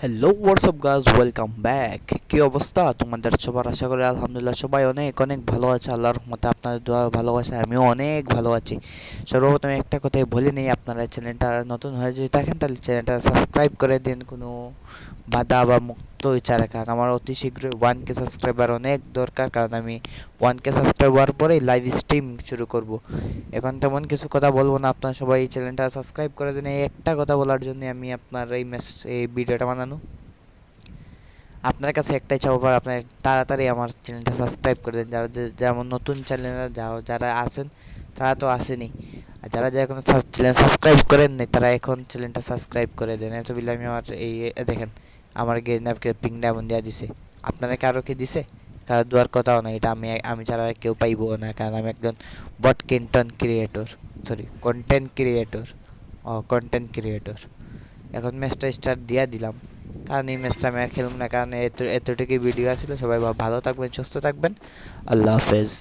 Hello WhatsApp guys, welcome back. কি অবস্থা তোমাদের সবার? আশা করি আলহামদুলিল্লাহ সবাই অনেক অনেক ভালো আছে। আল্লাহর রহমতে আপনাদের দোয়া ভালোবাসা আমিও অনেক ভালো আছি। সর্বপ্রথম একটা কথাই বলে নেই, আপনারা চ্যানেলটা নতুন হয়ে যদি থাকেন তাহলে চ্যানেলটা সাবস্ক্রাইব করে দিন, কোনো বাধা বা মুক্ত ইচ্ছা রাখান। আমার অতি শীঘ্রই 1K সাবস্ক্রাইবার অনেক দরকার, কারণ আমি 1K সাবস্ক্রাইব হওয়ার পরেই লাইভ স্ট্রিম শুরু করব। এখন তেমন কিছু কথা বলবো না, আপনারা সবাই এই চ্যানেলটা সাবস্ক্রাইব করে দিন। এই একটা কথা বলার জন্য আমি আপনার এই ভিডিওটা বানানো। আপনার কাছে একটাই চাও, আপনার তাড়াতাড়ি আমার চ্যানেলটা সাবস্ক্রাইব করে দেন। যারা যেমন নতুন চ্যানেলে যারা আছেন তারা তো আসেনি, আর যারা এখন চ্যানেল সাবস্ক্রাইব করেন নি তারা এখন চ্যানেলটা সাবস্ক্রাইব করে দেন। এত বিলে আমি আমার দেখেন আমার গেমকে পিং ডায়মন্ড দেওয়া দিছে। আপনারা কারো কি দিছে? কারো দেওয়ার কথাও না, এটা আমি আমি ছাড়া আর কেউ পাইবো না, কারণ আমি একজন বট কন্টেন্ট ক্রিয়েটর। Content creator. এখন ম্যাচটা স্টার্ট দিয়া দিলাম, কারণ এই ম্যাচটা আমি আর খেলব না, কারণ এতটুকুই ভিডিও আসছিল। সবাই ভালো থাকবেন, সুস্থ থাকবেন। আল্লাহ হাফেজ।